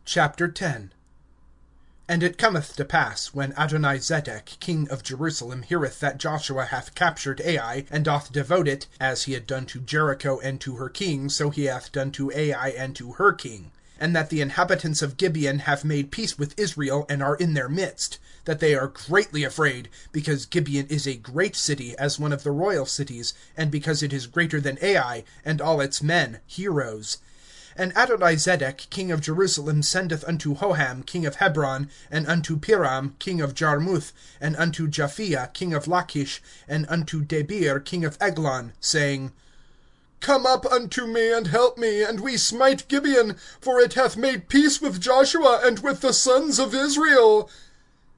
10. And it cometh to pass, when Adonizedec king of Jerusalem heareth that Joshua hath captured Ai, and doth devote it, as he had done to Jericho and to her king, so he hath done to Ai and to her king; and that the inhabitants of Gibeon have made peace with Israel, and are in their midst; that they are greatly afraid, because Gibeon is a great city, as one of the royal cities, and because it is greater than Ai, and all its men heroes. And Adonizedec king of Jerusalem sendeth unto Hoham king of Hebron, and unto Piram king of Jarmuth, and unto Japhia king of Lachish, and unto Debir king of Eglon, saying, Come up unto me, and help me, and we smite Gibeon, for it hath made peace with Joshua, and with the sons of Israel.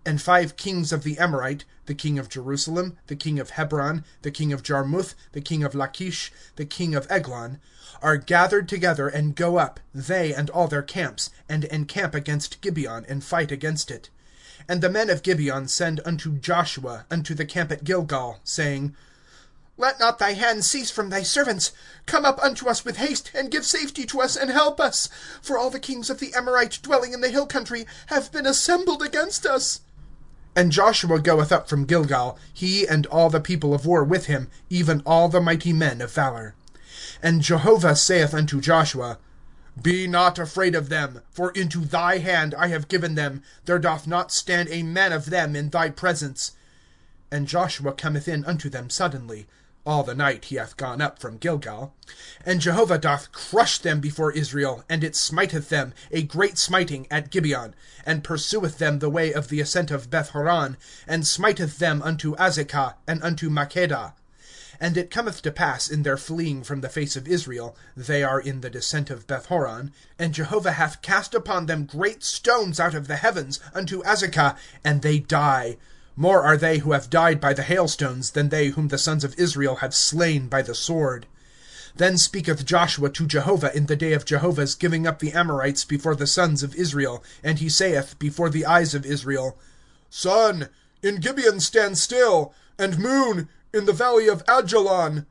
And 5 kings of the Amorite, the king of Jerusalem, the king of Hebron, the king of Jarmuth, the king of Lachish, the king of Eglon, are gathered together, and go up, they and all their camps, and encamp against Gibeon, and fight against it. And the men of Gibeon send unto Joshua, unto the camp at Gilgal, saying, Let not thy hand cease from thy servants. Come up unto us with haste, and give safety to us, and help us. For all the kings of the Amorite dwelling in the hill country have been assembled against us. And Joshua goeth up from Gilgal, he and all the people of war with him, even all the mighty men of valor. And Jehovah saith unto Joshua, Be not afraid of them, for into thy hand I have given them; there doth not stand a man of them in thy presence. And Joshua cometh in unto them suddenly. All the night he hath gone up from Gilgal. And Jehovah doth crush them before Israel, and it smiteth them, a great smiting, at Gibeon, and pursueth them the way of the ascent of Bethhoron, and smiteth them unto Azekah, and unto Makkedah. And it cometh to pass, in their fleeing from the face of Israel, they are in the descent of Bethhoron, and Jehovah hath cast upon them great stones out of the heavens, unto Azekah, and they die. More are they who have died by the hailstones, than they whom the sons of Israel have slain by the sword. Then speaketh Joshua to Jehovah in the day of Jehovah's giving up the Amorites before the sons of Israel, and he saith before the eyes of Israel, Sun, in Gibeon stand still, and moon, in the valley of Ajalon.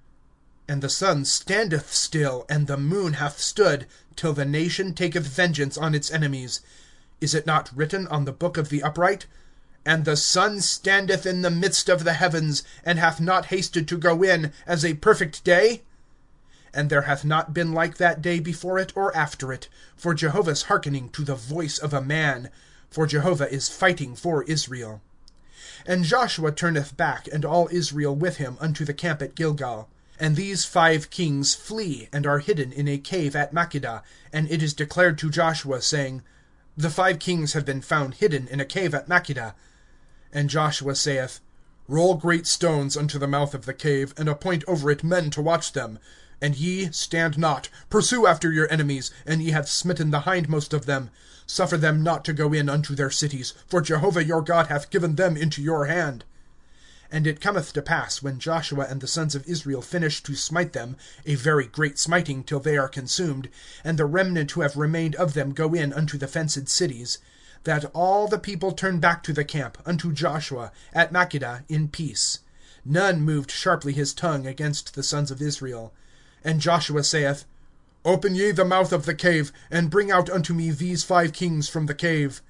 And the sun standeth still, and the moon hath stood, till the nation taketh vengeance on its enemies. Is it not written on the book of the upright? And the sun standeth in the midst of the heavens, and hath not hasted to go in, as a perfect day? And there hath not been like that day before it or after it, for Jehovah's hearkening to the voice of a man, for Jehovah is fighting for Israel. And Joshua turneth back, and all Israel with him, unto the camp at Gilgal. And these 5 kings flee, and are hidden in a cave at Makkedah. And it is declared to Joshua, saying, The 5 kings have been found hidden in a cave at Makkedah. And Joshua saith, Roll great stones unto the mouth of the cave, and appoint over it men to watch them. And ye stand not, pursue after your enemies, and ye have smitten the hindmost of them. Suffer them not to go in unto their cities, for Jehovah your God hath given them into your hand. And it cometh to pass, when Joshua and the sons of Israel finish to smite them, a very great smiting till they are consumed, and the remnant who have remained of them go in unto the fenced cities, that all the people turn back to the camp, unto Joshua, at Makkedah, in peace. None moved sharply his tongue against the sons of Israel. And Joshua saith, Open ye the mouth of the cave, and bring out unto me these 5 kings from the cave.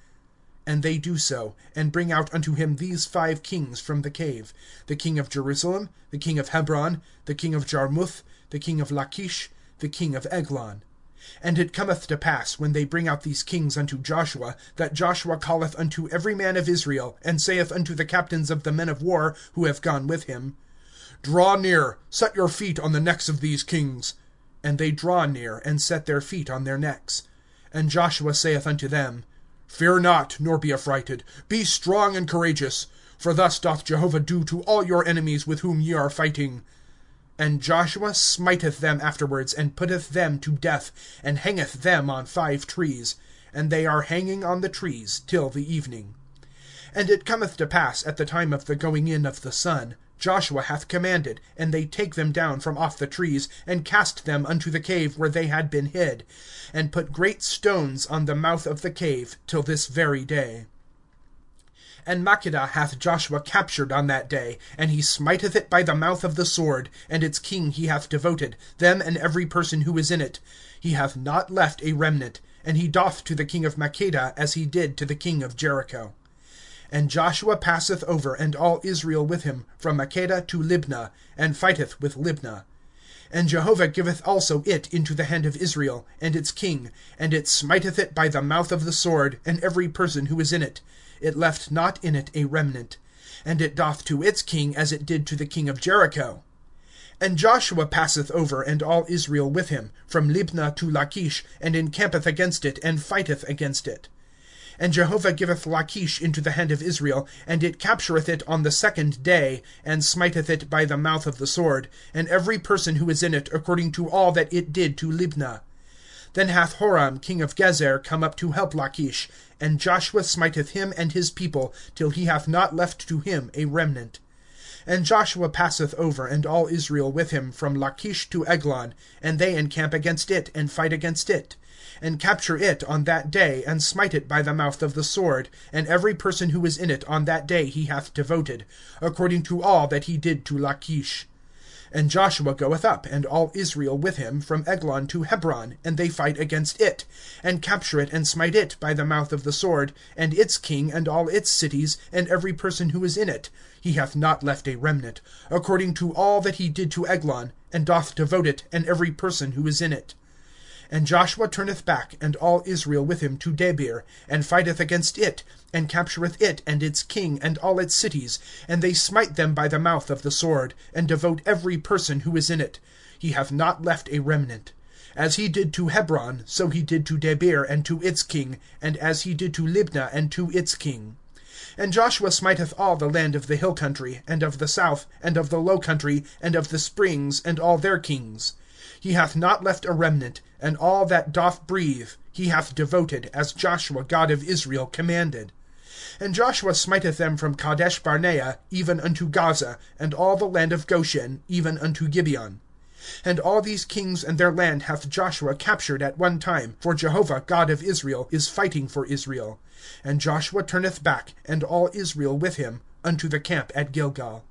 And they do so, and bring out unto him these 5 kings from the cave, the king of Jerusalem, the king of Hebron, the king of Jarmuth, the king of Lachish, the king of Eglon. And it cometh to pass, when they bring out these kings unto Joshua, that Joshua calleth unto every man of Israel, and saith unto the captains of the men of war who have gone with him, Draw near, set your feet on the necks of these kings. And they draw near, and set their feet on their necks. And Joshua saith unto them, Fear not, nor be affrighted. Be strong and courageous. For thus doth Jehovah do to all your enemies with whom ye are fighting. And Joshua smiteth them afterwards, and putteth them to death, and hangeth them on 5 trees. And they are hanging on the trees till the evening. And it cometh to pass, at the time of the going in of the sun, Joshua hath commanded, and they take them down from off the trees, and cast them unto the cave where they had been hid, and put great stones on the mouth of the cave till this very day. And Makkedah hath Joshua captured on that day, and he smiteth it by the mouth of the sword, and its king he hath devoted, them and every person who is in it. He hath not left a remnant. and he doth to the king of Makkedah as he did to the king of Jericho. And Joshua passeth over, and all Israel with him, from Makkedah to Libnah, and fighteth with Libnah. And Jehovah giveth also it into the hand of Israel, and its king, and it smiteth it by the mouth of the sword, and every person who is in it. It left not in it a remnant. And it doth to its king as it did to the king of Jericho. And Joshua passeth over, and all Israel with him, from Libnah to Lachish, and encampeth against it, and fighteth against it. And Jehovah giveth Lachish into the hand of Israel, and it captureth it on the second day, and smiteth it by the mouth of the sword, and every person who is in it according to all that it did to Libnah. Then hath Horam king of Gezer come up to help Lachish, and Joshua smiteth him and his people, till he hath not left to him a remnant. And Joshua passeth over, and all Israel with him, from Lachish to Eglon, and they encamp against it, and fight against it, and capture it on that day, and smite it by the mouth of the sword, and every person who is in it on that day he hath devoted, according to all that he did to Lachish. And Joshua goeth up, and all Israel with him, from Eglon to Hebron, and they fight against it, and capture it, and smite it by the mouth of the sword, and its king, and all its cities, and every person who is in it. He hath not left a remnant, according to all that he did to Eglon, and doth devote it, and every person who is in it. And Joshua turneth back, and all Israel with him, to Debir, and fighteth against it, and captureth it, and its king, and all its cities, and they smite them by the mouth of the sword, and devote every person who is in it. He hath not left a remnant. As he did to Hebron, so he did to Debir, and to its king, and as he did to Libnah, and to its king. And Joshua smiteth all the land of the hill country, and of the south, and of the low country, and of the springs, and all their kings. He hath not left a remnant, and all that doth breathe he hath devoted, as Joshua God of Israel commanded. And Joshua smiteth them from Kadesh Barnea even unto Gaza, and all the land of Goshen even unto Gibeon. And all these kings and their land hath Joshua captured at one time, for Jehovah God of Israel is fighting for Israel. And Joshua turneth back, and all Israel with him, unto the camp at Gilgal.